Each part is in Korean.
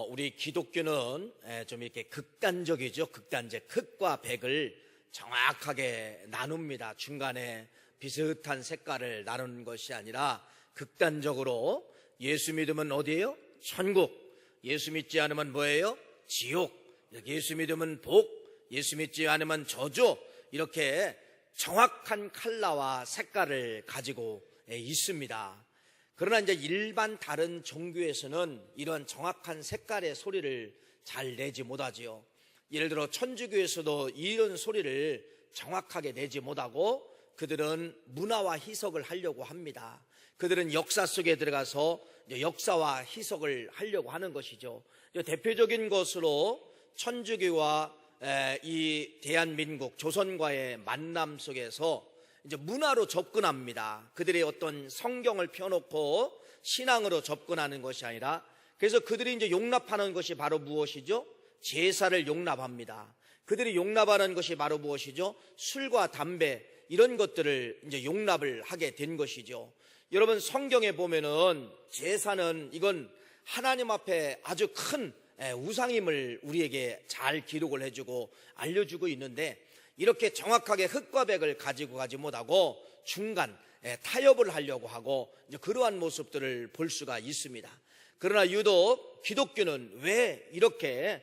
우리 기독교는 좀 이렇게 극단적이죠. 극단적. 흑과 백을 정확하게 나눕니다. 중간에 비슷한 색깔을 나누는 것이 아니라 극단적으로 예수 믿으면 어디예요? 천국. 예수 믿지 않으면 뭐예요? 지옥. 예수 믿으면 복. 예수 믿지 않으면 저주. 이렇게 정확한 컬러와 색깔을 가지고 있습니다. 그러나 이제 일반 다른 종교에서는 이런 정확한 색깔의 소리를 잘 내지 못하지요. 예를 들어 천주교에서도 이런 소리를 정확하게 내지 못하고 그들은 문화와 희석을 하려고 합니다. 그들은 역사 속에 들어가서 역사와 희석을 하려고 하는 것이죠. 대표적인 것으로 천주교와 이 대한민국 조선과의 만남 속에서 이제 문화로 접근합니다. 그들의 어떤 성경을 펴놓고 신앙으로 접근하는 것이 아니라, 그래서 그들이 이제 용납하는 것이 바로 무엇이죠? 제사를 용납합니다. 그들이 용납하는 것이 바로 무엇이죠? 술과 담배, 이런 것들을 이제 용납을 하게 된 것이죠. 여러분, 성경에 보면은 제사는 이건 하나님 앞에 아주 큰 우상임을 우리에게 잘 기록을 해주고 알려주고 있는데, 이렇게 정확하게 흑과 백을 가지고 가지 못하고 중간 타협을 하려고 하고 이제 그러한 모습들을 볼 수가 있습니다. 그러나 유독 기독교는 왜 이렇게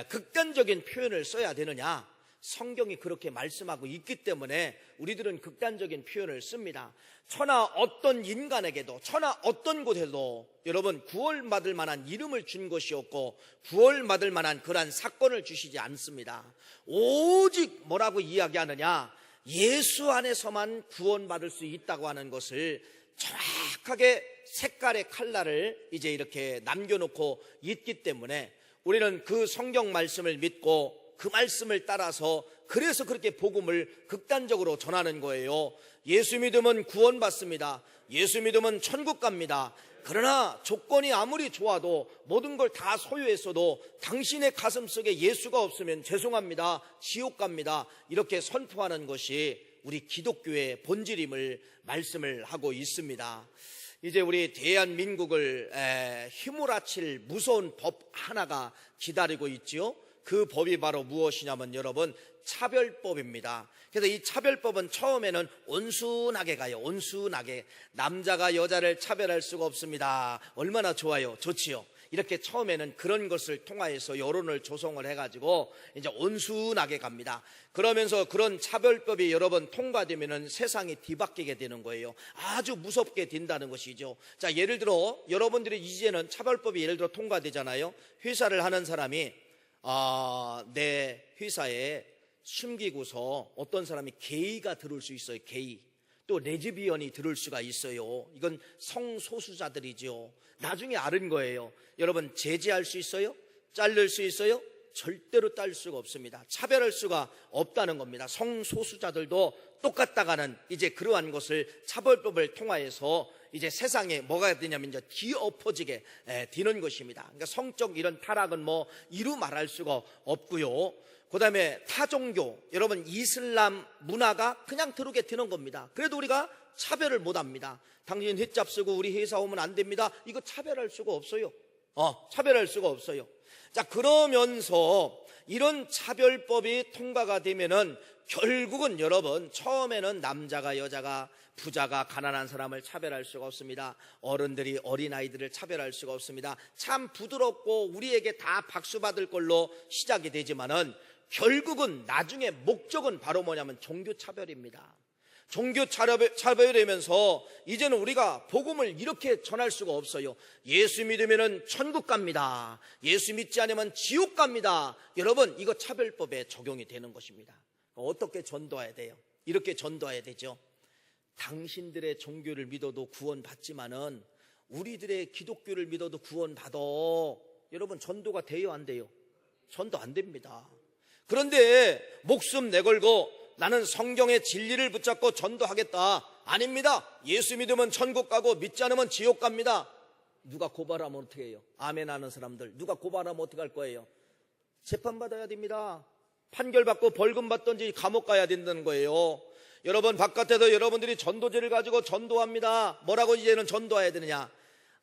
극단적인 표현을 써야 되느냐? 성경이 그렇게 말씀하고 있기 때문에 우리들은 극단적인 표현을 씁니다. 천하 어떤 인간에게도, 천하 어떤 곳에도 여러분 구원받을 만한 이름을 준 것이 없고 구원받을 만한 그러한 사건을 주시지 않습니다. 오직 뭐라고 이야기하느냐? 예수 안에서만 구원받을 수 있다고 하는 것을 정확하게 색깔의 컬러를 이제 이렇게 남겨놓고 있기 때문에 우리는 그 성경 말씀을 믿고 그 말씀을 따라서 그래서 그렇게 복음을 극단적으로 전하는 거예요. 예수 믿으면 구원받습니다. 예수 믿으면 천국 갑니다. 그러나 조건이 아무리 좋아도 모든 걸 다 소유했어도 당신의 가슴 속에 예수가 없으면 죄송합니다. 지옥 갑니다. 이렇게 선포하는 것이 우리 기독교의 본질임을 말씀을 하고 있습니다. 이제 우리 대한민국을 휘몰아칠 무서운 법 하나가 기다리고 있지요. 그 법이 바로 무엇이냐면 여러분, 차별법입니다. 그래서 이 차별법은 처음에는 온순하게 가요. 온순하게. 남자가 여자를 차별할 수가 없습니다. 얼마나 좋아요. 좋지요. 이렇게 처음에는 그런 것을 통하여서 여론을 조성을 해가지고 이제 온순하게 갑니다. 그러면서 그런 차별법이 여러 번 통과되면은 세상이 뒤바뀌게 되는 거예요. 아주 무섭게 된다는 것이죠. 자, 예를 들어 여러분들이 이제는 차별법이 예를 들어 통과되잖아요. 회사를 하는 사람이 내 회사에 숨기고서 어떤 사람이 게이가 들어올 수 있어요. 게이. 또 레즈비언이 들어올 수가 있어요. 이건 성소수자들이죠. 나중에 아는 거예요. 여러분, 제재할 수 있어요? 자를 수 있어요? 절대로 딸 수가 없습니다. 차별할 수가 없다는 겁니다. 성소수자들도 똑같다가는 이제 그러한 것을 차별법을 통하여서 이제 세상에 뭐가 되냐면 이제 뒤엎어지게 되는 것입니다. 그러니까 성적 이런 타락은 뭐 이루 말할 수가 없고요. 그 다음에 타종교, 여러분 이슬람 문화가 그냥 들어오게 되는 겁니다. 그래도 우리가 차별을 못합니다. 당신 휘잡 쓰고 우리 회사 오면 안 됩니다. 이거 차별할 수가 없어요. 차별할 수가 없어요. 자, 그러면서 이런 차별법이 통과가 되면은 결국은 여러분, 처음에는 남자가 여자가, 부자가 가난한 사람을 차별할 수가 없습니다. 어른들이 어린아이들을 차별할 수가 없습니다. 참 부드럽고 우리에게 다 박수 받을 걸로 시작이 되지만은 결국은 나중에 목적은 바로 뭐냐면 종교차별입니다. 종교차별이면서 이제는 우리가 복음을 이렇게 전할 수가 없어요. 예수 믿으면 천국 갑니다. 예수 믿지 않으면 지옥 갑니다. 여러분, 이거 차별법에 적용이 되는 것입니다. 어떻게 전도해야 돼요? 이렇게 전도해야 되죠. 당신들의 종교를 믿어도 구원받지만은 우리들의 기독교를 믿어도 구원받아. 여러분, 전도가 돼요, 안 돼요? 전도 안 됩니다. 그런데 목숨 내걸고 나는 성경의 진리를 붙잡고 전도하겠다. 아닙니다. 예수 믿으면 천국 가고 믿지 않으면 지옥 갑니다. 누가 고발하면 어떻게 해요? 아멘 하는 사람들 누가 고발하면 어떻게 할 거예요? 재판받아야 됩니다. 판결받고 벌금 받든지 감옥 가야 된다는 거예요. 여러분, 바깥에서 여러분들이 전도제를 가지고 전도합니다. 뭐라고 이제는 전도해야 되느냐?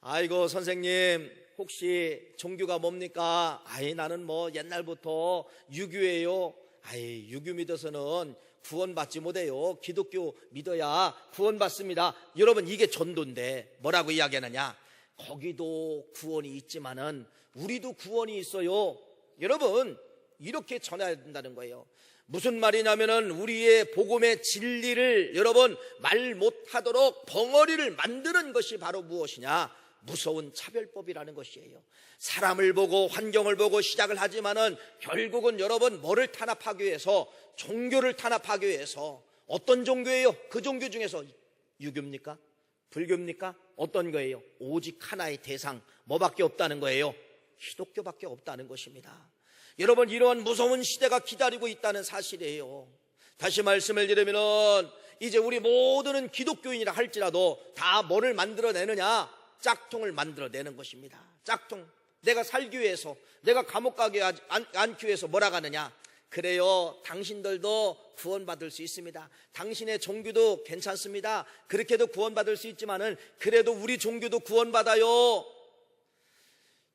아이고 선생님 혹시 종교가 뭡니까? 아이 나는 뭐 옛날부터 유교예요. 아이 유교 믿어서는 구원받지 못해요. 기독교 믿어야 구원받습니다. 여러분 이게 전도인데 뭐라고 이야기하느냐? 거기도 구원이 있지만은 우리도 구원이 있어요. 여러분 이렇게 전해야 된다는 거예요. 무슨 말이냐면은 우리의 복음의 진리를 여러분 말 못하도록 벙어리를 만드는 것이 바로 무엇이냐? 무서운 차별법이라는 것이에요. 사람을 보고 환경을 보고 시작을 하지만은 결국은 여러분 뭐를 탄압하기 위해서? 종교를 탄압하기 위해서. 어떤 종교예요? 그 종교 중에서 유교입니까? 불교입니까? 어떤 거예요? 오직 하나의 대상 뭐밖에 없다는 거예요? 기독교밖에 없다는 것입니다. 여러분 이러한 무서운 시대가 기다리고 있다는 사실이에요. 다시 말씀을 드리면은 이제 우리 모두는 기독교인이라 할지라도 다 뭐를 만들어내느냐? 짝퉁을 만들어내는 것입니다. 짝퉁. 내가 살기 위해서, 내가 감옥 가게 않기 위해서 뭐라 하느냐? 그래요, 당신들도 구원받을 수 있습니다. 당신의 종교도 괜찮습니다. 그렇게도 구원받을 수 있지만은 그래도 우리 종교도 구원받아요.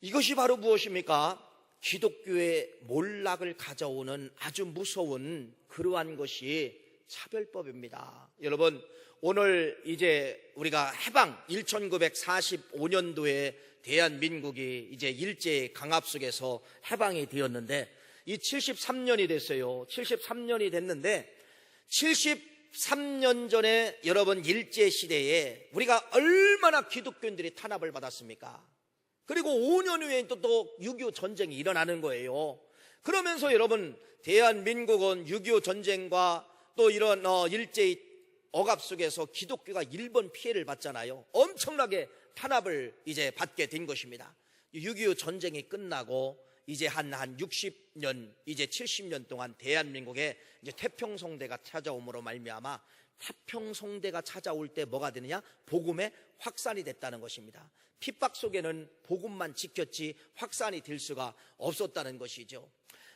이것이 바로 무엇입니까? 기독교의 몰락을 가져오는 아주 무서운 그러한 것이 차별법입니다. 여러분 오늘 이제 우리가 해방 1945년도에 대한민국이 이제 일제 강압 속에서 해방이 되었는데 이 73년이 됐어요. 73년이 됐는데 73년 전에 여러분 일제 시대에 우리가 얼마나 기독교인들이 탄압을 받았습니까? 그리고 5년 후에 또 6.25 전쟁이 일어나는 거예요. 그러면서 여러분 대한민국은 6.25 전쟁과 또 이런 일제의 억압 속에서 기독교가 일본 피해를 받잖아요. 엄청나게 탄압을 이제 받게 된 것입니다. 6.25 전쟁이 끝나고 이제 한 60년, 이제 70년 동안 대한민국에 이제 태평성대가 찾아옴으로 말미암아 태평성대가 찾아올 때 뭐가 되느냐? 복음의 확산이 됐다는 것입니다. 핍박 속에는 복음만 지켰지 확산이 될 수가 없었다는 것이죠.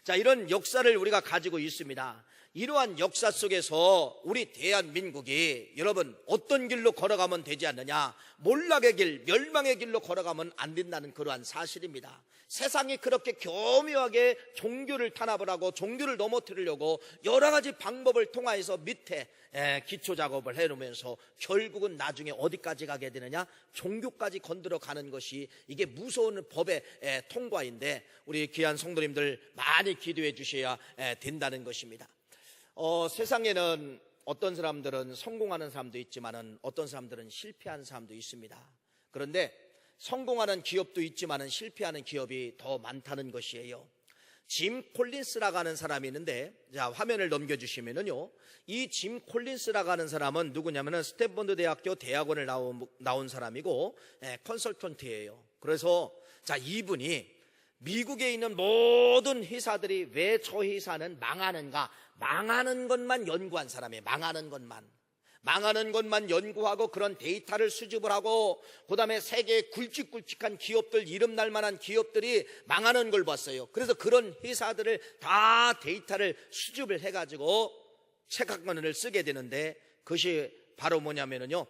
자, 이런 역사를 우리가 가지고 있습니다. 이러한 역사 속에서 우리 대한민국이 여러분 어떤 길로 걸어가면 되지 않느냐? 몰락의 길, 멸망의 길로 걸어가면 안 된다는 그러한 사실입니다. 세상이 그렇게 교묘하게 종교를 탄압을 하고 종교를 넘어뜨리려고 여러 가지 방법을 통하여서 밑에 기초 작업을 해놓으면서 결국은 나중에 어디까지 가게 되느냐? 종교까지 건드려 가는 것이 이게 무서운 법의 통과인데 우리 귀한 성도님들 많이 기도해 주셔야 된다는 것입니다. 세상에는 어떤 사람들은 성공하는 사람도 있지만은 어떤 사람들은 실패하는 사람도 있습니다. 그런데 성공하는 기업도 있지만은 실패하는 기업이 더 많다는 것이에요. 짐 콜린스라고 하는 사람이 있는데, 자, 화면을 넘겨주시면은요, 이 짐 콜린스라고 하는 사람은 누구냐면은 스탠퍼드 대학교 대학원을 나온 사람이고, 컨설턴트예요. 그래서, 자, 이분이 미국에 있는 모든 회사들이 왜 저 회사는 망하는가? 망하는 것만 연구한 사람이에요. 망하는 것만 연구하고 그런 데이터를 수집을 하고 그 다음에 세계의 굵직굵직한 기업들, 이름 날 만한 기업들이 망하는 걸 봤어요. 그래서 그런 회사들을 다 데이터를 수집을 해가지고 책 한 권을 쓰게 되는데 그것이 바로 뭐냐면요,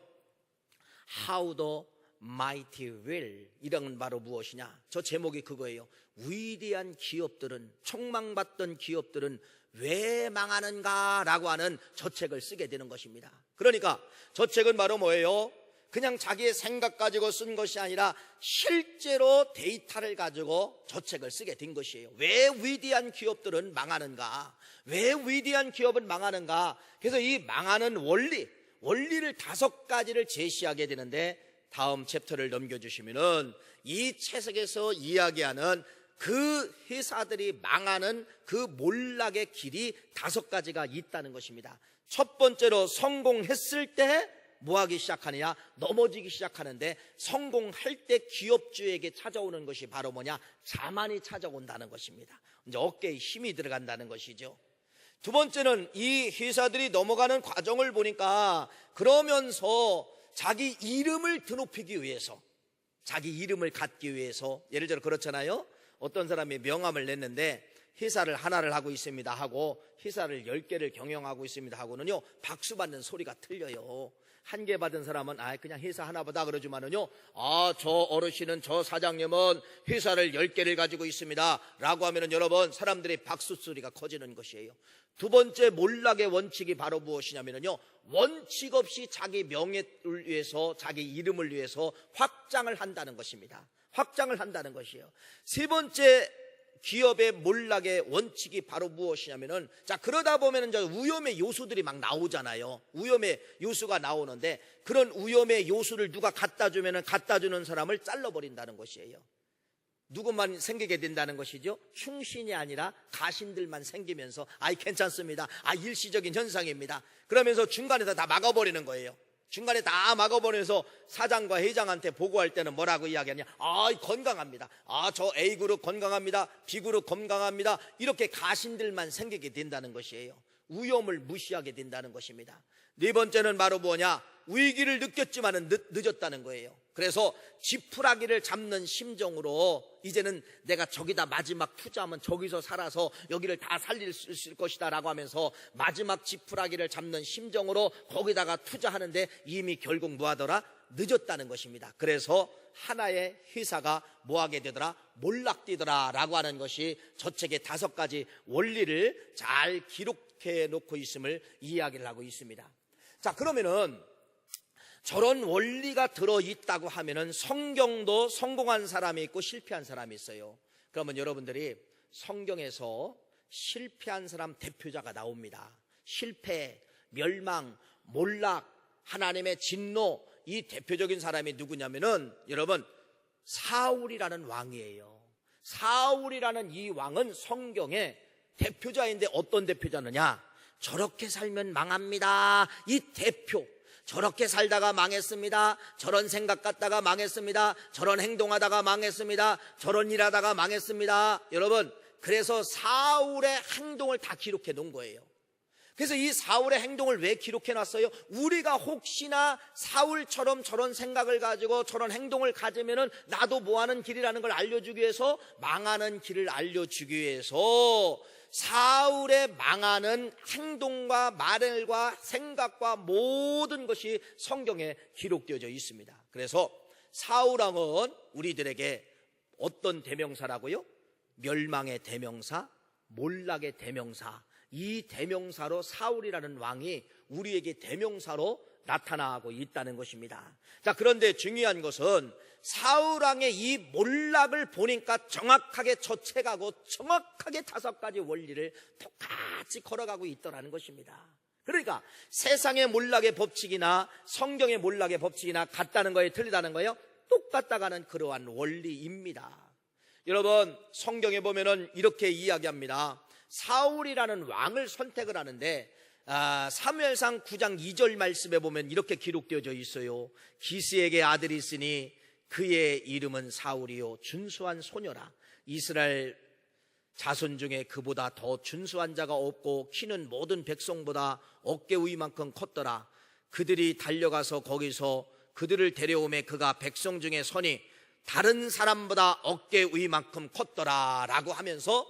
How the Mighty Will, 이런 바로 무엇이냐? 저 제목이 그거예요. 위대한 기업들은, 촉망받던 기업들은 왜 망하는가? 라고 하는 저 책을 쓰게 되는 것입니다. 그러니까 저 책은 바로 뭐예요? 그냥 자기의 생각 가지고 쓴 것이 아니라 실제로 데이터를 가지고 저 책을 쓰게 된 것이에요. 왜 위대한 기업들은 망하는가? 왜 위대한 기업은 망하는가? 그래서 이 망하는 원리를 5가지를 제시하게 되는데 다음 챕터를 넘겨주시면은 이 책에서 이야기하는 그 회사들이 망하는 그 몰락의 길이 5가지가 있다는 것입니다. 첫 번째로 성공했을 때 뭐 하기 시작하느냐? 넘어지기 시작하는데 성공할 때 기업주에게 찾아오는 것이 바로 뭐냐? 자만이 찾아온다는 것입니다. 이제 어깨에 힘이 들어간다는 것이죠. 두 번째는 이 회사들이 넘어가는 과정을 보니까 그러면서 자기 이름을 드높이기 위해서, 자기 이름을 갖기 위해서, 예를 들어 그렇잖아요. 어떤 사람이 명함을 냈는데 회사를 하나를 하고 있습니다 하고 회사를 10개를 경영하고 있습니다 하고는요 박수 받는 소리가 틀려요. 한 개 받은 사람은 그냥 회사 하나보다 그러지만은요, 저 어르신은, 저 사장님은 회사를 10개를 가지고 있습니다 라고 하면은 여러분, 사람들의 박수 소리가 커지는 것이에요. 두 번째 몰락의 원칙이 바로 무엇이냐면요, 원칙 없이 자기 명예를 위해서, 자기 이름을 위해서 확장을 한다는 것입니다. 확장을 한다는 것이에요. 세 번째 기업의 몰락의 원칙이 바로 무엇이냐면은, 자, 그러다 보면은 위험의 요소들이 막 나오잖아요. 위험의 요소가 나오는데, 그런 위험의 요소를 누가 갖다 주면은 갖다 주는 사람을 잘라버린다는 것이에요. 누구만 생기게 된다는 것이죠? 충신이 아니라 가신들만 생기면서 괜찮습니다, 일시적인 현상입니다 그러면서 중간에서 다 막아버리는 거예요. 중간에 다 막아버려서 사장과 회장한테 보고할 때는 뭐라고 이야기하냐, 건강합니다, 저 A그룹 건강합니다, B그룹 건강합니다, 이렇게 가신들만 생기게 된다는 것이에요. 위험을 무시하게 된다는 것입니다. 네 번째는 바로 뭐냐, 위기를 느꼈지만은 늦었다는 거예요. 그래서 지푸라기를 잡는 심정으로, 이제는 내가 저기다 마지막 투자하면 저기서 살아서 여기를 다 살릴 수 있을 것이다 라고 하면서 마지막 지푸라기를 잡는 심정으로 거기다가 투자하는데 이미 결국 뭐하더라, 늦었다는 것입니다. 그래서 하나의 회사가 뭐하게 되더라, 몰락되더라 라고 하는 것이 저 책의 5가지 원리를 잘 기록해 놓고 있음을 이야기를 하고 있습니다. 자, 그러면은 저런 원리가 들어있다고 하면은 성경도 성공한 사람이 있고 실패한 사람이 있어요. 그러면 여러분들이 성경에서 실패한 사람 대표자가 나옵니다. 실패, 멸망, 몰락, 하나님의 진노, 이 대표적인 사람이 누구냐면은 여러분, 사울이라는 왕이에요. 사울이라는 이 왕은 성경의 대표자인데 어떤 대표자느냐, 저렇게 살면 망합니다, 이 대표. 저렇게 살다가 망했습니다, 저런 생각 갖다가 망했습니다, 저런 행동하다가 망했습니다, 저런 일하다가 망했습니다. 여러분, 그래서 사울의 행동을 다 기록해 놓은 거예요. 그래서 이 사울의 행동을 왜 기록해 놨어요? 우리가 혹시나 사울처럼 저런 생각을 가지고 저런 행동을 가지면은 나도 뭐하는 길이라는 걸 알려주기 위해서, 망하는 길을 알려주기 위해서 사울의 망하는 행동과 말과 생각과 모든 것이 성경에 기록되어져 있습니다. 그래서 사울왕은 우리들에게 어떤 대명사라고요? 멸망의 대명사, 몰락의 대명사, 이 대명사로 사울이라는 왕이 우리에게 대명사로 나타나고 있다는 것입니다. 자, 그런데 중요한 것은 사울왕의 이 몰락을 보니까 정확하게 저책하고 정확하게 5가지 원리를 똑같이 걸어가고 있더라는 것입니다. 그러니까 세상의 몰락의 법칙이나 성경의 몰락의 법칙이나 같다는 거예요, 틀리다는 거예요? 똑같다가는 그러한 원리입니다. 여러분, 성경에 보면은 이렇게 이야기합니다. 사울이라는 왕을 선택을 하는데 사무엘상 9장 2절 말씀에 보면 이렇게 기록되어져 있어요. 기스에게 아들이 있으니 그의 이름은 사울이요 준수한 소녀라. 이스라엘 자손 중에 그보다 더 준수한 자가 없고 키는 모든 백성보다 어깨 위만큼 컸더라. 그들이 달려가서 거기서 그들을 데려오매 그가 백성 중에 선이 다른 사람보다 어깨 위만큼 컸더라 라고 하면서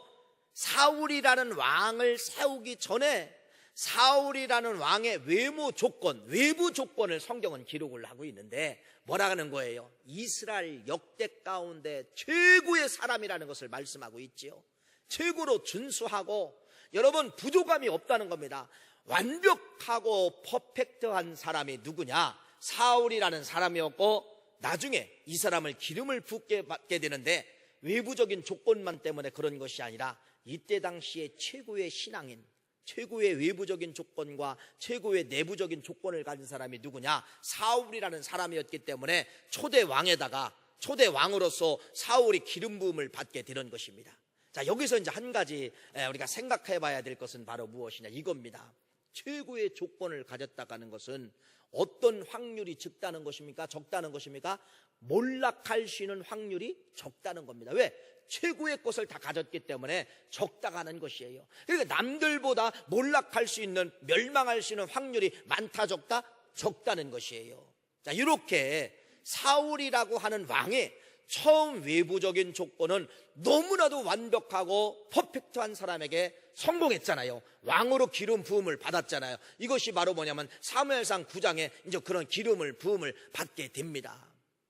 사울이라는 왕을 세우기 전에 사울이라는 왕의 외모 조건, 외부 조건을 성경은 기록을 하고 있는데 뭐라 하는 거예요? 이스라엘 역대 가운데 최고의 사람이라는 것을 말씀하고 있지요. 최고로 준수하고, 여러분, 부족함이 없다는 겁니다. 완벽하고 퍼펙트한 사람이 누구냐? 사울이라는 사람이었고, 나중에 이 사람을 기름을 붓게 받게 되는데 외부적인 조건만 때문에 그런 것이 아니라 이때 당시에 최고의 신앙인, 최고의 외부적인 조건과 최고의 내부적인 조건을 가진 사람이 누구냐? 사울이라는 사람이었기 때문에 초대 왕에다가, 초대 왕으로서 사울이 기름 부음을 받게 되는 것입니다. 자, 여기서 이제 한 가지 우리가 생각해 봐야 될 것은 바로 무엇이냐, 이겁니다. 최고의 조건을 가졌다가는 것은 어떤 확률이 적다는 것입니까? 적다는 것입니까? 몰락할 수 있는 확률이 적다는 겁니다. 왜? 최고의 것을 다 가졌기 때문에 적다가는 것이에요. 그러니까 남들보다 몰락할 수 있는, 멸망할 수 있는 확률이 많다 적다? 적다는 것이에요. 자, 이렇게 사울이라고 하는 왕이 처음 외부적인 조건은 너무나도 완벽하고 퍼펙트한 사람에게 성공했잖아요. 왕으로 기름 부음을 받았잖아요. 이것이 바로 뭐냐면 사무엘상 9장에 이제 그런 기름을 부음을 받게 됩니다.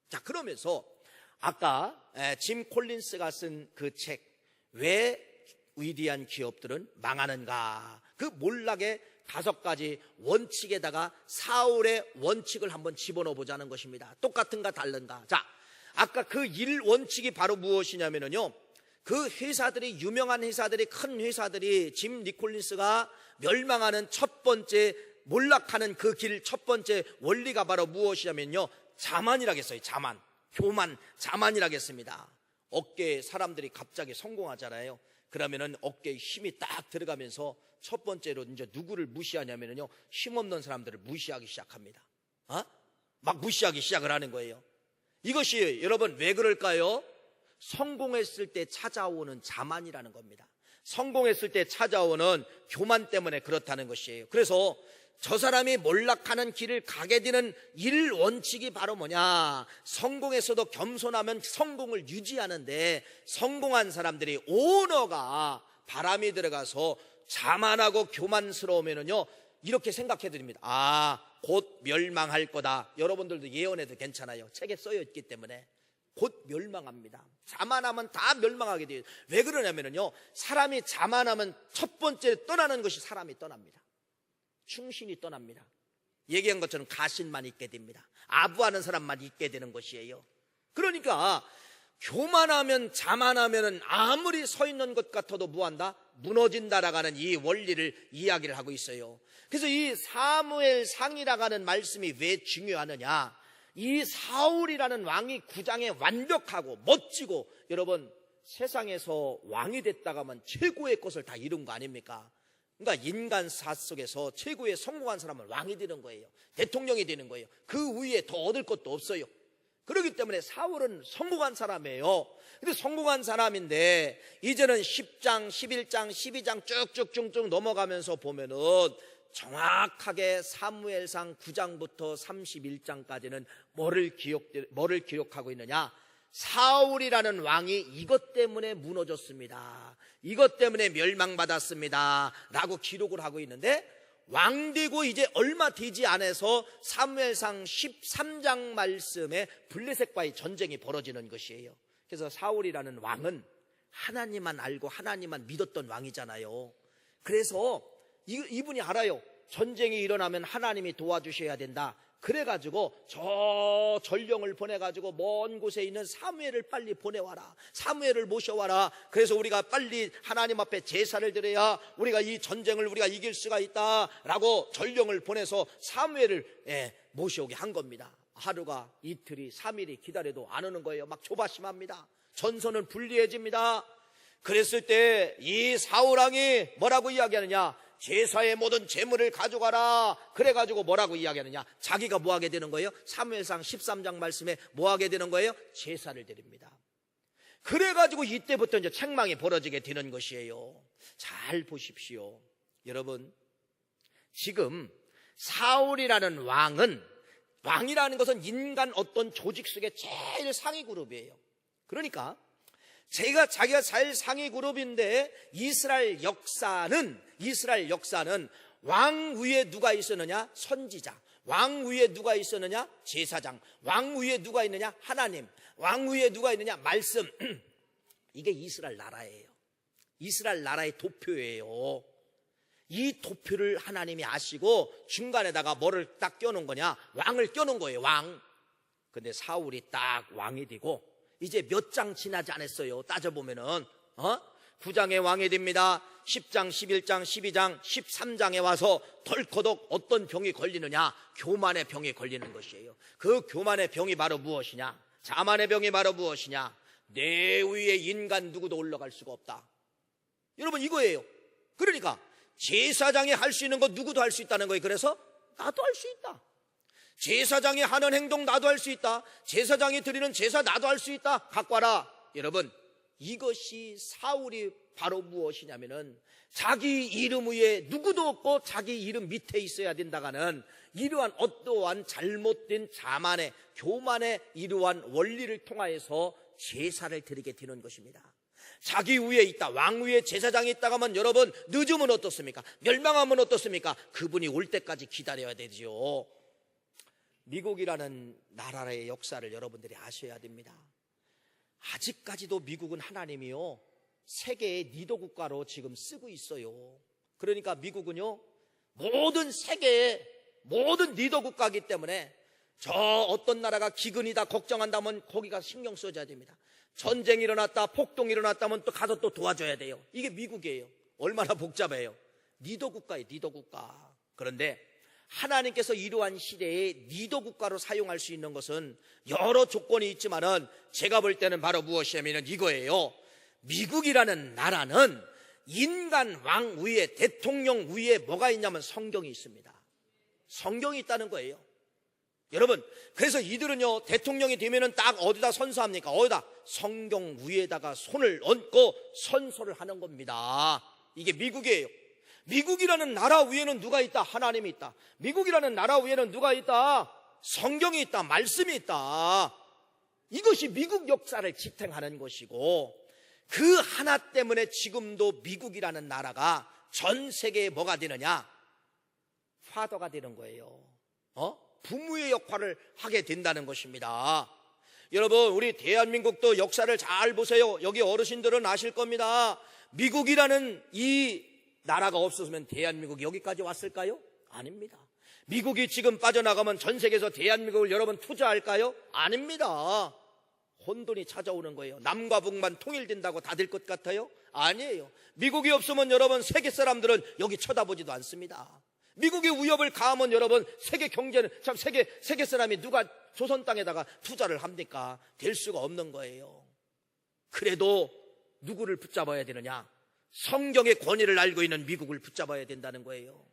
자, 그러면서 아까 짐 콜린스가 쓴 그 책, 왜 위대한 기업들은 망하는가, 그 몰락의 5가지 원칙에다가 사울의 원칙을 한번 집어넣어 보자는 것입니다. 똑같은가 다른가? 자, 아까 그 1원칙이 바로 무엇이냐면요, 그 회사들이, 유명한 회사들이, 큰 회사들이 짐 니콜린스가 멸망하는 첫 번째, 몰락하는 그 길 첫 번째 원리가 바로 무엇이냐면요, 자만이라겠어요. 자만, 교만, 자만이라겠습니다. 어깨에 사람들이 갑자기 성공하잖아요. 그러면은 어깨에 힘이 딱 들어가면서 첫 번째로 이제 누구를 무시하냐면요, 힘없는 사람들을 무시하기 시작합니다. 막 무시하기 시작을 하는 거예요. 이것이 여러분 왜 그럴까요? 성공했을 때 찾아오는 자만이라는 겁니다. 성공했을 때 찾아오는 교만 때문에 그렇다는 것이에요. 그래서 저 사람이 몰락하는 길을 가게 되는 1원칙이 바로 뭐냐, 성공에서도 겸손하면 성공을 유지하는데, 성공한 사람들이 오너가 바람이 들어가서 자만하고 교만스러우면은요, 이렇게 생각해 드립니다. 곧 멸망할 거다. 여러분들도 예언해도 괜찮아요. 책에 써여 있기 때문에. 곧 멸망합니다. 자만하면 다 멸망하게 돼요. 왜 그러냐면요, 사람이 자만하면 첫 번째 떠나는 것이 사람이 떠납니다. 충신이 떠납니다. 얘기한 것처럼 가신만 있게 됩니다. 아부하는 사람만 있게 되는 것이에요. 그러니까 교만하면, 자만하면 아무리 서 있는 것 같아도 뭐한다? 무너진다라는 이 원리를 이야기를 하고 있어요. 그래서 이 사무엘상이라고 하는 말씀이 왜 중요하느냐, 이 사울이라는 왕이 9장에 완벽하고 멋지고, 여러분 세상에서 왕이 됐다가 하면 최고의 것을 다 이룬 거 아닙니까? 그러니까 인간사 속에서 최고의 성공한 사람은 왕이 되는 거예요. 대통령이 되는 거예요. 그 위에 더 얻을 것도 없어요. 그렇기 때문에 사울은 성공한 사람이에요. 근데 성공한 사람인데 이제는 10장, 11장, 12장 쭉쭉쭉쭉 넘어가면서 보면은 정확하게 사무엘상 9장부터 31장까지는 뭐를 기록하고 있느냐, 사울이라는 왕이 이것 때문에 무너졌습니다, 이것 때문에 멸망받았습니다 라고 기록을 하고 있는데, 왕되고 이제 얼마 되지 않아서 사무엘상 13장 말씀에 블레셋과의 전쟁이 벌어지는 것이에요. 그래서 사울이라는 왕은 하나님만 알고 하나님만 믿었던 왕이잖아요. 그래서 이분이 알아요. 전쟁이 일어나면 하나님이 도와주셔야 된다. 그래가지고 저 전령을 보내가지고 먼 곳에 있는 사무엘을 빨리 보내와라, 사무엘을 모셔와라. 그래서 우리가 빨리 하나님 앞에 제사를 드려야 우리가 이 전쟁을 우리가 이길 수가 있다라고 전령을 보내서 사무엘을 모셔오게 한 겁니다. 하루가, 이틀이, 3일이 기다려도 안 오는 거예요. 막 조바심합니다. 전선은 불리해집니다. 그랬을 때 이 사울왕이 뭐라고 이야기하느냐, 제사의 모든 재물을 가져가라. 그래가지고 뭐라고 이야기하느냐, 자기가 뭐 하게 되는 거예요? 사무엘상 13장 말씀에 뭐 하게 되는 거예요? 제사를 드립니다. 그래가지고 이때부터 이제 책망이 벌어지게 되는 것이에요. 잘 보십시오. 여러분, 지금 사울이라는 왕이라는 것은 인간 어떤 조직 속의 제일 상위 그룹이에요. 그러니까 자기가 제일 상위 그룹인데, 이스라엘 역사는 왕 위에 누가 있었느냐? 선지자. 왕 위에 누가 있었느냐? 제사장. 왕 위에 누가 있느냐? 하나님. 왕 위에 누가 있느냐? 말씀. 이게 이스라엘 나라예요. 이스라엘 나라의 도표예요. 이 도표를 하나님이 아시고 중간에다가 뭐를 딱 껴놓은 거냐? 왕을 껴놓은 거예요. 왕. 근데 사울이 딱 왕이 되고 이제 몇 장 지나지 않았어요. 따져보면은 9장에 왕이 됩니다. 10장, 11장, 12장, 13장에 와서 덜커덕 어떤 병이 걸리느냐? 교만의 병이 걸리는 것이에요. 그 교만의 병이 바로 무엇이냐? 자만의 병이 바로 무엇이냐? 내 위에 인간 누구도 올라갈 수가 없다. 여러분, 이거예요. 그러니까 제사장이 할 수 있는 거 누구도 할 수 있다는 거예요. 그래서 나도 할 수 있다. 제사장이 하는 행동 나도 할 수 있다. 제사장이 드리는 제사 나도 할 수 있다. 갖고 와라. 여러분, 이것이 사울이 바로 무엇이냐면은 자기 이름 위에 누구도 없고 자기 이름 밑에 있어야 된다가는 이러한 어떠한 잘못된 자만의 교만의 이러한 원리를 통하여서 제사를 드리게 되는 것입니다. 자기 위에 있다, 왕 위에 제사장이 있다가 하면 여러분 늦으면 어떻습니까? 멸망하면 어떻습니까? 그분이 올 때까지 기다려야 되지요. 미국이라는 나라의 역사를 여러분들이 아셔야 됩니다. 아직까지도 미국은 하나님이요 세계의 리더 국가로 지금 쓰고 있어요. 그러니까 미국은요 모든 세계의 모든 리더 국가이기 때문에 저 어떤 나라가 기근이다 걱정한다면 거기가 신경 써줘야 됩니다. 전쟁이 일어났다 폭동이 일어났다면 또 가서 또 도와줘야 돼요. 이게 미국이에요. 얼마나 복잡해요. 리더 국가예요, 리더 국가. 그런데 하나님께서 이러한 시대에 리더 국가로 사용할 수 있는 것은 여러 조건이 있지만은 제가 볼 때는 바로 무엇이냐면 이거예요. 미국이라는 나라는 인간 왕 위에 대통령 위에 뭐가 있냐면 성경이 있습니다. 성경이 있다는 거예요. 여러분, 그래서 이들은요 대통령이 되면은 딱 어디다 선서합니까? 어디다? 성경 위에다가 손을 얹고 선서를 하는 겁니다. 이게 미국이에요. 미국이라는 나라 위에는 누가 있다? 하나님이 있다. 미국이라는 나라 위에는 누가 있다? 성경이 있다. 말씀이 있다. 이것이 미국 역사를 지탱하는 것이고, 그 하나 때문에 지금도 미국이라는 나라가 전 세계에 뭐가 되느냐? 파더가 되는 거예요. 부모의 역할을 하게 된다는 것입니다. 여러분, 우리 대한민국도 역사를 잘 보세요. 여기 어르신들은 아실 겁니다. 미국이라는 이 나라가 없었으면 대한민국이 여기까지 왔을까요? 아닙니다. 미국이 지금 빠져나가면 전 세계에서 대한민국을 여러분 투자할까요? 아닙니다. 혼돈이 찾아오는 거예요. 남과 북만 통일된다고 다 될 것 같아요? 아니에요. 미국이 없으면 여러분 세계 사람들은 여기 쳐다보지도 않습니다. 미국이 위협을 가하면 여러분 세계 경제는 참 세계 사람이 누가 조선 땅에다가 투자를 합니까? 될 수가 없는 거예요. 그래도 누구를 붙잡아야 되느냐? 성경의 권위를 알고 있는 미국을 붙잡아야 된다는 거예요.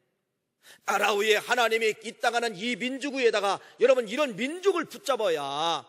나라 위에 하나님이 있다가는 이 민족 위에다가 여러분 이런 민족을 붙잡아야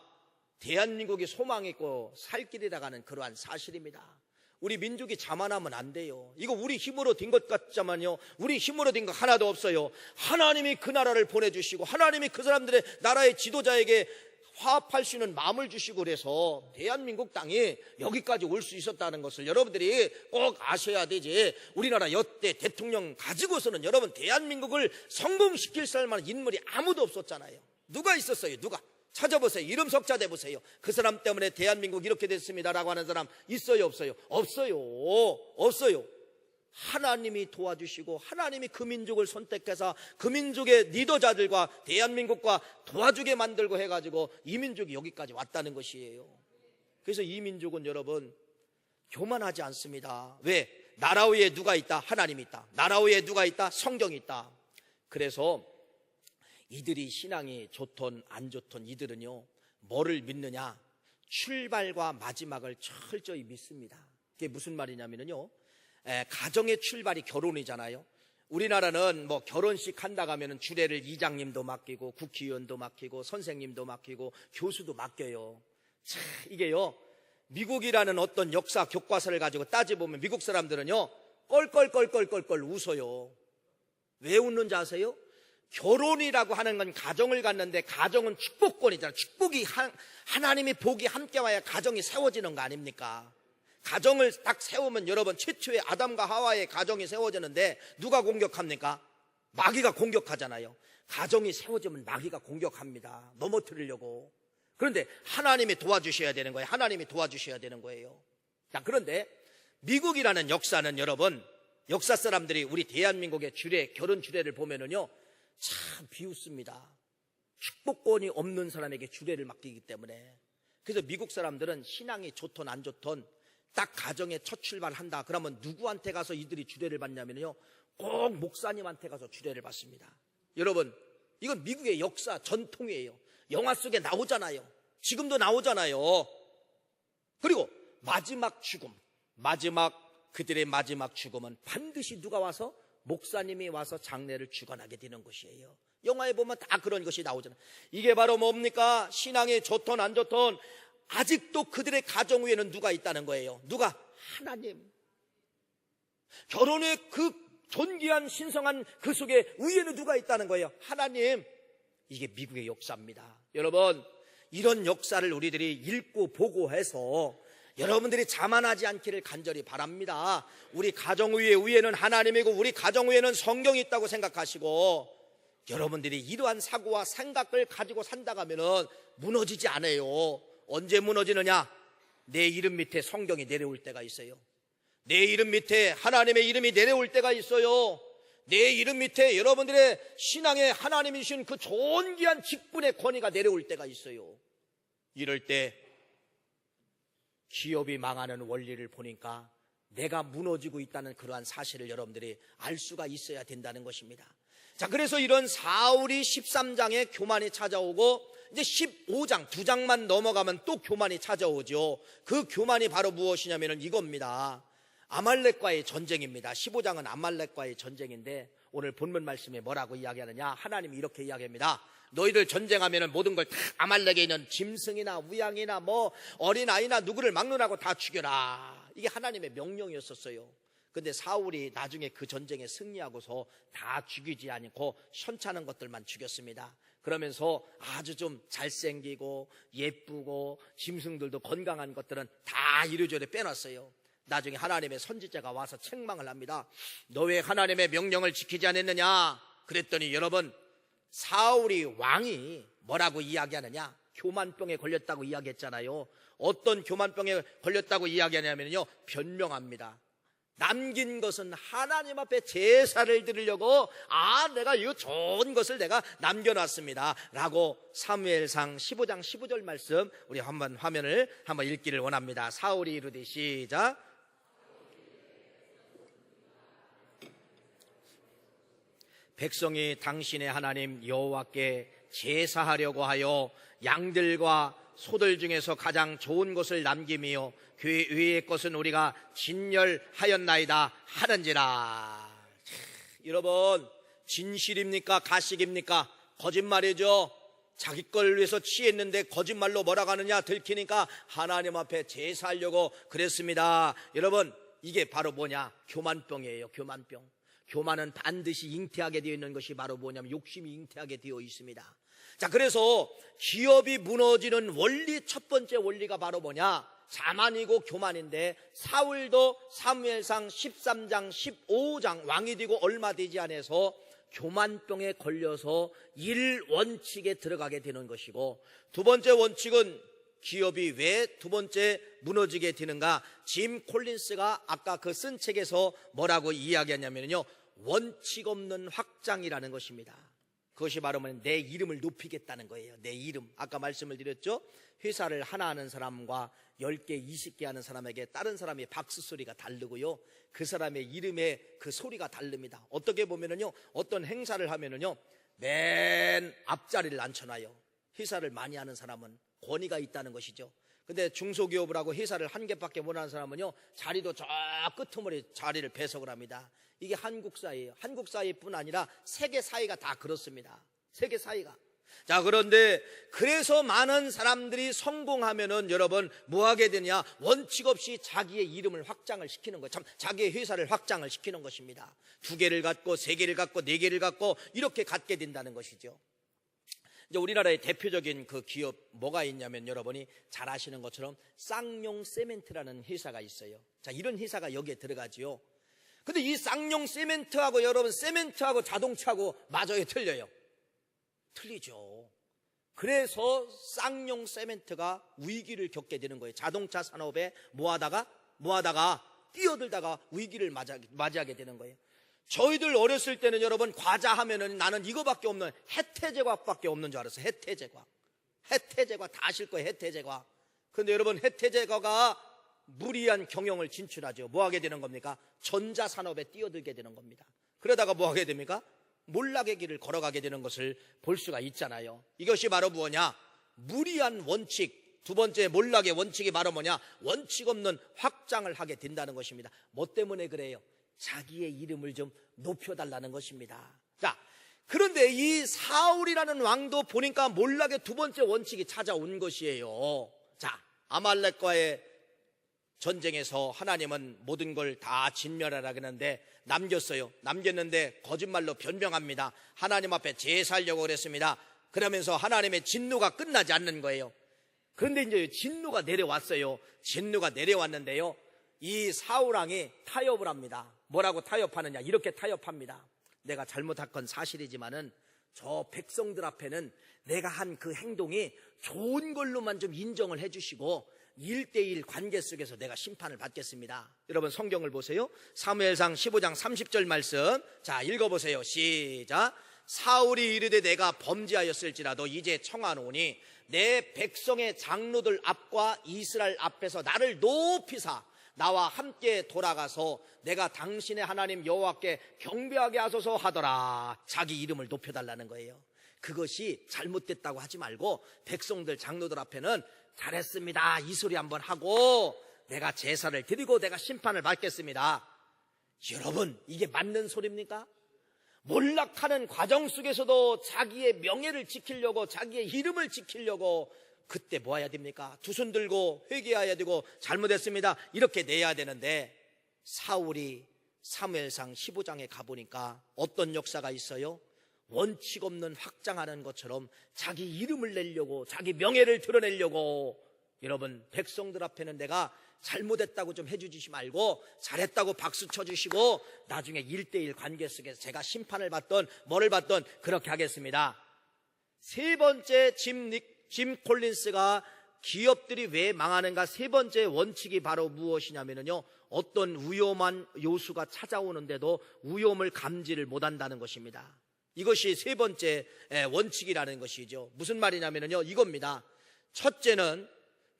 대한민국이 소망 있고 살 길이라가는 그러한 사실입니다. 우리 민족이 자만하면 안 돼요. 이거 우리 힘으로 된 것 같지만요, 우리 힘으로 된 거 하나도 없어요. 하나님이 그 나라를 보내주시고 하나님이 그 사람들의 나라의 지도자에게 화합할 수 있는 마음을 주시고 그래서 대한민국 땅이 여기까지 올 수 있었다는 것을 여러분들이 꼭 아셔야 되지. 우리나라 여태 대통령 가지고서는 여러분 대한민국을 성공시킬 만한 인물이 아무도 없었잖아요. 누가 있었어요? 누가? 찾아보세요. 이름 석자 대보세요. 그 사람 때문에 대한민국 이렇게 됐습니다라고 하는 사람 있어요? 없어요? 없어요. 없어요. 하나님이 도와주시고 하나님이 그 민족을 선택해서 그 민족의 리더자들과 대한민국과 도와주게 만들고 해가지고 이 민족이 여기까지 왔다는 것이에요. 그래서 이 민족은 여러분 교만하지 않습니다. 왜? 나라 위에 누가 있다? 하나님이 있다. 나라 위에 누가 있다? 성경이 있다. 그래서 이들이 신앙이 좋던 안 좋던 이들은요 뭐를 믿느냐? 출발과 마지막을 철저히 믿습니다. 그게 무슨 말이냐면요, 가정의 출발이 결혼이잖아요. 우리나라는 뭐 결혼식 한다고 하면 주례를 이장님도 맡기고 국회의원도 맡기고 선생님도 맡기고 교수도 맡겨요. 참 이게요 미국이라는 어떤 역사 교과서를 가지고 따져보면 미국 사람들은요 껄껄껄껄껄껄 웃어요. 왜 웃는지 아세요? 결혼이라고 하는 건 가정을 갖는데 가정은 축복권이잖아요. 축복이 하나님의 복이 함께 와야 가정이 세워지는 거 아닙니까? 가정을 딱 세우면 여러분 최초의 아담과 하와의 가정이 세워지는데 누가 공격합니까? 마귀가 공격하잖아요. 가정이 세워지면 마귀가 공격합니다. 넘어뜨리려고. 그런데 하나님이 도와주셔야 되는 거예요. 하나님이 도와주셔야 되는 거예요. 자, 그런데 미국이라는 역사는 여러분 역사 사람들이 우리 대한민국의 주례, 결혼 주례를 보면은요 참 비웃습니다. 축복권이 없는 사람에게 주례를 맡기기 때문에. 그래서 미국 사람들은 신앙이 좋든 안 좋든 딱 가정에 첫 출발한다 그러면 누구한테 가서 이들이 주례를 받냐면요 꼭 목사님한테 가서 주례를 받습니다. 여러분 이건 미국의 역사 전통이에요. 영화 속에 나오잖아요. 지금도 나오잖아요. 그리고 마지막 죽음, 그들의 마지막 죽음은 반드시 누가 와서? 목사님이 와서 장례를 주관하게 되는 것이에요. 영화에 보면 다 그런 것이 나오잖아요. 이게 바로 뭡니까? 신앙이 좋든 안 좋든 아직도 그들의 가정 위에는 누가 있다는 거예요? 누가? 하나님. 결혼의 그 존귀한 신성한 그 속에 위에는 누가 있다는 거예요? 하나님. 이게 미국의 역사입니다. 여러분, 이런 역사를 우리들이 읽고 보고 해서 여러분들이 자만하지 않기를 간절히 바랍니다. 우리 가정 위에는 하나님이고 우리 가정 위에는 성경이 있다고 생각하시고 여러분들이 이러한 사고와 생각을 가지고 산다가면은 무너지지 않아요. 언제 무너지느냐? 내 이름 밑에 성경이 내려올 때가 있어요. 내 이름 밑에 하나님의 이름이 내려올 때가 있어요. 내 이름 밑에 여러분들의 신앙에 하나님이 주신 그 존귀한 직분의 권위가 내려올 때가 있어요. 이럴 때 기업이 망하는 원리를 보니까 내가 무너지고 있다는 그러한 사실을 여러분들이 알 수가 있어야 된다는 것입니다. 자, 그래서 이런 사울이 13장에 교만이 찾아오고 이제 15장, 2장만 넘어가면 또 교만이 찾아오죠. 그 교만이 바로 무엇이냐면 이겁니다. 아말렉과의 전쟁입니다. 15장은 아말렉과의 전쟁인데 오늘 본문 말씀에 뭐라고 이야기하느냐? 하나님이 이렇게 이야기합니다. 너희들 전쟁하면 모든 걸 다 아말렉에 있는 짐승이나 우양이나 뭐 어린아이나 누구를 막론하고 다 죽여라. 이게 하나님의 명령이었었어요. 근데 사울이 나중에 그 전쟁에 승리하고서 다 죽이지 않고 현찮은 것들만 죽였습니다. 그러면서 아주 좀 잘생기고 예쁘고 짐승들도 건강한 것들은 다 이리저리 빼놨어요. 나중에 하나님의 선지자가 와서 책망을 합니다. 너 왜 하나님의 명령을 지키지 않았느냐? 그랬더니 여러분, 사울이 왕이 뭐라고 이야기하느냐? 교만병에 걸렸다고 이야기했잖아요. 어떤 교만병에 걸렸다고 이야기하냐면요, 변명합니다. 남긴 것은 하나님 앞에 제사를 드리려고 내가 이 좋은 것을 내가 남겨놨습니다 라고 사무엘상 15장 15절 말씀 우리 한번 화면을 한번 읽기를 원합니다. 사울이 이르되 시작. 백성이 당신의 하나님 여호와께 제사하려고 하여 양들과 소들 중에서 가장 좋은 것을 남김이요 그 외의 것은 우리가 진멸하였나이다 하는지라. 여러분, 진실입니까? 가식입니까? 거짓말이죠. 자기 걸 위해서 취했는데 거짓말로 뭐라고 하느냐? 들키니까 하나님 앞에 제사하려고 그랬습니다. 여러분, 이게 바로 뭐냐? 교만병이에요. 교만병. 교만은 반드시 잉태하게 되어 있는 것이 바로 뭐냐면 욕심이 잉태하게 되어 있습니다. 자, 그래서 기업이 무너지는 원리, 첫 번째 원리가 바로 뭐냐? 자만이고 교만인데 사울도 사무엘상 13장 15장 왕이 되고 얼마 되지 않아서 교만병에 걸려서 일 원칙에 들어가게 되는 것이고, 두 번째 원칙은 기업이 왜 두 번째 무너지게 되는가? 짐 콜린스가 아까 그 쓴 책에서 뭐라고 이야기하냐면요, 원칙 없는 확장이라는 것입니다. 그것이 바로 내 이름을 높이겠다는 거예요. 내 이름. 아까 말씀을 드렸죠. 회사를 하나 하는 사람과 10개, 20개 하는 사람에게 다른 사람의 박수 소리가 다르고요, 그 사람의 이름의 그 소리가 다릅니다. 어떻게 보면은요, 어떤 행사를 하면은요, 맨 앞자리를 앉혀놔요. 회사를 많이 하는 사람은 권위가 있다는 것이죠. 근데 중소기업을 하고 회사를 한 개밖에 못 하는 사람은요, 자리도 저 끄트머리 자리를 배석을 합니다. 이게 한국 사회예요. 한국 사회뿐 아니라 세계 사회가 다 그렇습니다. 세계 사회가. 자, 그런데 그래서 많은 사람들이 성공하면은 여러분 뭐 하게 되냐? 원칙 없이 자기의 이름을 확장을 시키는 것, 참 자기의 회사를 확장을 시키는 것입니다. 2개를 갖고 3개를 갖고 4개를 갖고 이렇게 갖게 된다는 것이죠. 이제 우리나라의 대표적인 그 기업 뭐가 있냐면 여러분이 잘 아시는 것처럼 쌍용 세멘트라는 회사가 있어요. 자, 이런 회사가 여기에 들어가지요. 근데 이 쌍용 세멘트하고 여러분 세멘트하고 자동차하고 마저에 틀려요. 틀리죠. 그래서 쌍용 세멘트가 위기를 겪게 되는 거예요. 자동차 산업에 뭐하다가 뛰어들다가 위기를 맞이하게 되는 거예요. 저희들 어렸을 때는 여러분 과자 하면은 나는 이거밖에 없는 해태제과밖에 없는 줄 알았어요. 해태제과 다 아실 거예요. 해태제과. 근데 여러분 해태제과가 무리한 경영을 진출하죠. 뭐 하게 되는 겁니까? 전자산업에 뛰어들게 되는 겁니다. 그러다가 뭐 하게 됩니까? 몰락의 길을 걸어가게 되는 것을 볼 수가 있잖아요. 이것이 바로 뭐냐? 무리한 원칙. 두 번째 몰락의 원칙이 바로 뭐냐? 원칙 없는 확장을 하게 된다는 것입니다. 뭐 때문에 그래요? 자기의 이름을 좀 높여달라는 것입니다. 자, 그런데 이 사울이라는 왕도 보니까 몰락의 두 번째 원칙이 찾아온 것이에요. 자, 아말렉과의 전쟁에서 하나님은 모든 걸 다 진멸하라 그랬는데 남겼는데 거짓말로 변명합니다. 하나님 앞에 제사하려고 그랬습니다. 그러면서 하나님의 진노가 끝나지 않는 거예요. 그런데 이제 진노가 내려왔어요. 진노가 내려왔는데요, 이 사울왕이 타협을 합니다. 뭐라고 타협하느냐, 이렇게 타협합니다. 내가 잘못한 건 사실이지만은 저 백성들 앞에는 내가 한 그 행동이 좋은 걸로만 좀 인정을 해주시고 1:1 관계 속에서 내가 심판을 받겠습니다. 여러분 성경을 보세요. 사무엘상 15장 30절 말씀, 자 읽어보세요. 시작. 사울이 이르되 내가 범죄하였을지라도 이제 청하노니 내 백성의 장로들 앞과 이스라엘 앞에서 나를 높이사 나와 함께 돌아가서 내가 당신의 하나님 여호와께 경배하게 하소서 하더라. 자기 이름을 높여달라는 거예요. 그것이 잘못됐다고 하지 말고 백성들 장로들 앞에는 잘했습니다 이 소리 한번 하고 내가 제사를 드리고 내가 심판을 받겠습니다. 여러분 이게 맞는 소리입니까? 몰락하는 과정 속에서도 자기의 명예를 지키려고, 자기의 이름을 지키려고 그때 뭐 해야 됩니까? 두 손 들고 회개해야 되고 잘못했습니다 이렇게 내야 되는데, 사울이 사무엘상 15장에 가보니까 어떤 역사가 있어요? 원칙 없는 확장하는 것처럼 자기 이름을 내려고, 자기 명예를 드러내려고. 여러분 백성들 앞에는 내가 잘못했다고 좀 해주지 말고 잘했다고 박수 쳐주시고 나중에 1:1 관계 속에서 제가 심판을 받던 뭐를 받던 그렇게 하겠습니다. 세 번째, 짐 콜린스가 기업들이 왜 망하는가 세 번째 원칙이 바로 무엇이냐면요, 어떤 위험한 요소가 찾아오는데도 위험을 감지를 못한다는 것입니다. 이것이 세 번째 원칙이라는 것이죠. 무슨 말이냐면요, 이겁니다. 첫째는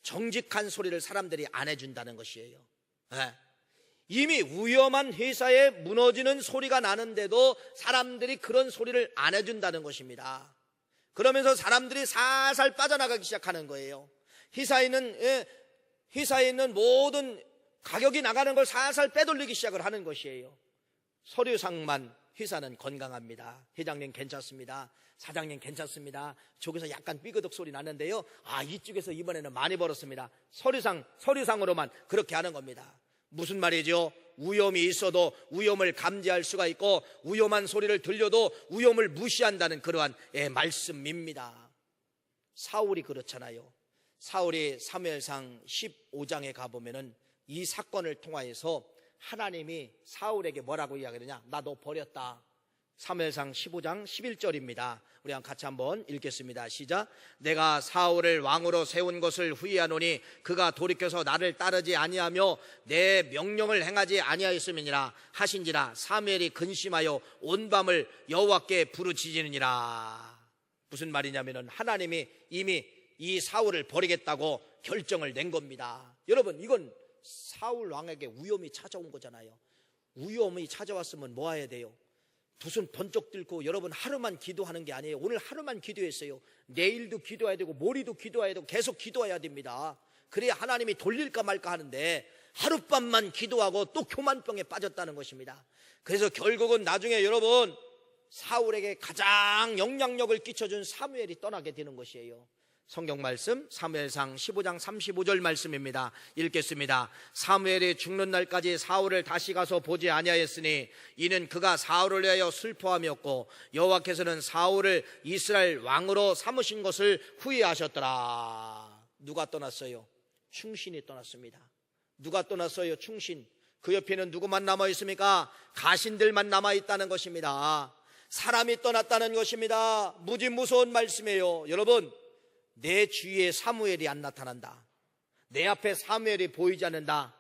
정직한 소리를 사람들이 안 해준다는 것이에요. 이미 위험한 회사에 무너지는 소리가 나는데도 사람들이 그런 소리를 안 해준다는 것입니다. 그러면서 사람들이 살살 빠져나가기 시작하는 거예요. 회사에 있는 모든 가격이 나가는 걸 살살 빼돌리기 시작을 하는 것이에요. 서류상만 회사는 건강합니다. 회장님 괜찮습니다. 사장님 괜찮습니다. 저기서 약간 삐그덕 소리 나는데요, 이쪽에서 이번에는 많이 벌었습니다. 서류상으로만 그렇게 하는 겁니다. 무슨 말이죠? 위험이 있어도 위험을 감지할 수가 있고 위험한 소리를 들려도 위험을 무시한다는 그러한 말씀입니다. 사울이 그렇잖아요. 사울이 사무엘상 15장에 가보면은 이 사건을 통하여서 하나님이 사울에게 뭐라고 이야기하느냐, 나 너 버렸다. 사무엘상 15장 11절입니다. 우리 같이 한번 읽겠습니다. 시작. 내가 사울을 왕으로 세운 것을 후회하노니 그가 돌이켜서 나를 따르지 아니하며 내 명령을 행하지 아니하였음이니라 하신지라 사무엘이 근심하여 온 밤을 여호와께 부르짖으니라. 무슨 말이냐면은 하나님이 이미 이 사울을 버리겠다고 결정을 낸 겁니다. 여러분 이건 사울 왕에게 위험이 찾아온 거잖아요. 위험이 찾아왔으면 뭐 해야 돼요? 두 손 번쩍 들고 여러분 하루만 기도하는 게 아니에요. 오늘 하루만 기도했어요. 내일도 기도해야 되고 모레도 기도해야 되고 계속 기도해야 됩니다. 그래야 하나님이 돌릴까 말까 하는데 하룻밤만 기도하고 또 교만병에 빠졌다는 것입니다. 그래서 결국은 나중에 여러분 사울에게 가장 영향력을 끼쳐준 사무엘이 떠나게 되는 것이에요. 성경 말씀 사무엘상 15장 35절 말씀입니다. 읽겠습니다. 사무엘이 죽는 날까지 사울을 다시 가서 보지 아니하였으니 이는 그가 사울을 위하여 슬퍼함이었고 여호와께서는 사울을 이스라엘 왕으로 삼으신 것을 후회하셨더라. 누가 떠났어요? 충신이 떠났습니다. 누가 떠났어요? 충신. 그 옆에는 누구만 남아있습니까? 가신들만 남아있다는 것입니다. 사람이 떠났다는 것입니다. 무지 무서운 말씀이에요. 여러분 내 주위에 사무엘이 안 나타난다, 내 앞에 사무엘이 보이지 않는다,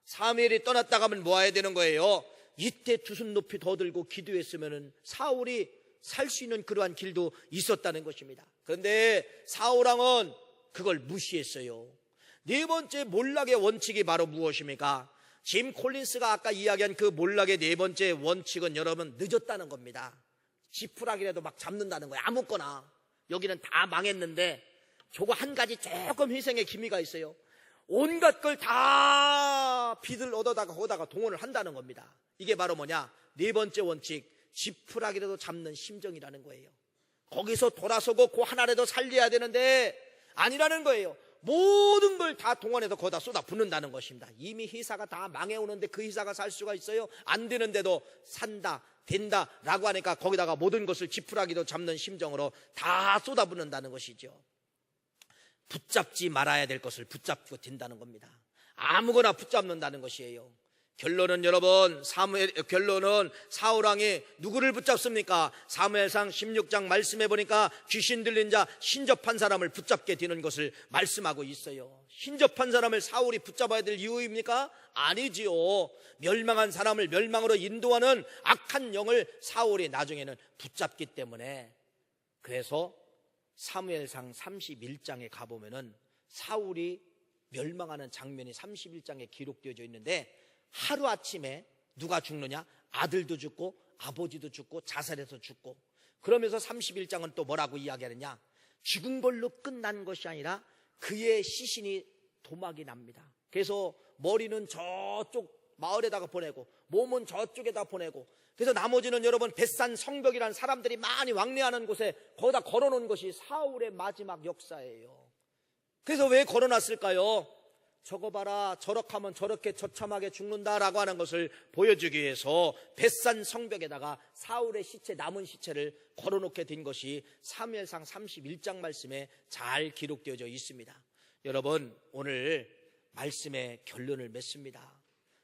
사무엘이 떠났다 가면 뭐 해야 되는 거예요? 이때 두 손 높이 더 들고 기도했으면 사울이 살 수 있는 그러한 길도 있었다는 것입니다. 그런데 사울왕은 그걸 무시했어요. 네 번째 몰락의 원칙이 바로 무엇입니까? 짐 콜린스가 아까 이야기한 그 몰락의 네 번째 원칙은 여러분 늦었다는 겁니다. 지푸라기라도 막 잡는다는 거예요. 아무거나. 여기는 다 망했는데 저거 한 가지 조금 희생의 기미가 있어요. 온갖 걸 다 빚을 얻어다가 동원을 한다는 겁니다. 이게 바로 뭐냐? 네 번째 원칙, 지푸라기라도 잡는 심정이라는 거예요. 거기서 돌아서고 그 하나라도 살려야 되는데 아니라는 거예요. 모든 걸 다 동원해서 거기다 쏟아 붓는다는 것입니다. 이미 회사가 다 망해오는데 그 회사가 살 수가 있어요? 안 되는데도 산다, 된다 라고 하니까 거기다가 모든 것을 지푸라기도 잡는 심정으로 다 쏟아 붓는다는 것이죠. 붙잡지 말아야 될 것을 붙잡고 든다는 겁니다. 아무거나 붙잡는다는 것이에요. 결론은 여러분, 결론은 사울왕이 누구를 붙잡습니까? 사무엘상 16장 말씀해 보니까 귀신 들린 자 신접한 사람을 붙잡게 되는 것을 말씀하고 있어요. 신접한 사람을 사울이 붙잡아야 될 이유입니까? 아니지요. 멸망한 사람을 멸망으로 인도하는 악한 영을 사울이 나중에는 붙잡기 때문에, 그래서 사무엘상 31장에 가보면은 사울이 멸망하는 장면이 31장에 기록되어져 있는데, 하루아침에 누가 죽느냐? 아들도 죽고 아버지도 죽고 자살해서 죽고. 그러면서 31장은 또 뭐라고 이야기하느냐? 죽은 걸로 끝난 것이 아니라 그의 시신이 도막이 납니다. 그래서 머리는 저쪽 마을에다가 보내고 몸은 저쪽에다 보내고, 그래서 나머지는 여러분 벳산 성벽이라는 사람들이 많이 왕래하는 곳에 거기다 걸어놓은 것이 사울의 마지막 역사예요. 그래서 왜 걸어놨을까요? 저거 봐라, 저렇게 하면 저렇게 처참하게 죽는다라고 하는 것을 보여주기 위해서 벳산 성벽에다가 사울의 시체, 남은 시체를 걸어놓게 된 것이 사무엘상 31장 말씀에 잘 기록되어져 있습니다. 여러분, 오늘 말씀의 결론을 맺습니다.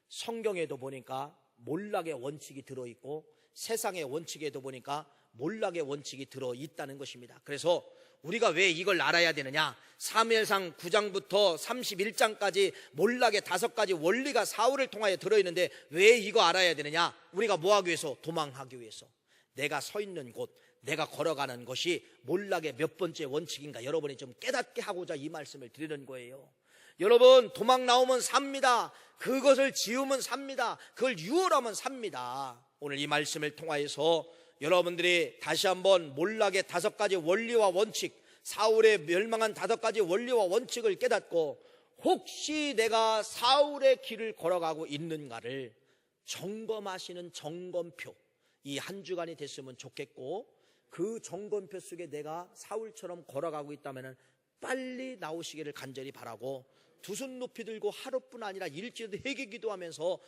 성경에도 보니까 몰락의 원칙이 들어있고 세상의 원칙에도 보니까 몰락의 원칙이 들어있다는 것입니다. 그래서 우리가 왜 이걸 알아야 되느냐? 사무엘상 9장부터 31장까지 몰락의 5가지 원리가 사울을 통하여 들어있는데 왜 이거 알아야 되느냐? 우리가 뭐 하기 위해서? 도망하기 위해서. 내가 서 있는 곳, 내가 걸어가는 것이 몰락의 몇 번째 원칙인가 여러분이 좀 깨닫게 하고자 이 말씀을 드리는 거예요. 여러분, 도망 나오면 삽니다. 그것을 지우면 삽니다. 그걸 유월하면 삽니다. 오늘 이 말씀을 통하여서 여러분들이 다시 한번 몰락의 5가지 원리와 원칙, 사울의 멸망한 5가지 원리와 원칙을 깨닫고 혹시 내가 사울의 길을 걸어가고 있는가를 점검하시는 점검표, 이 한 주간이 됐으면 좋겠고, 그 점검표 속에 내가 사울처럼 걸어가고 있다면 빨리 나오시기를 간절히 바라고, 두 손 높이 들고 하루뿐 아니라 일주일도 회개 기도하면서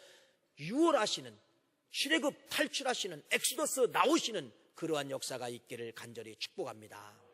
유월하시는, 출애굽 탈출하시는, 엑소더스 나오시는 그러한 역사가 있기를 간절히 축복합니다.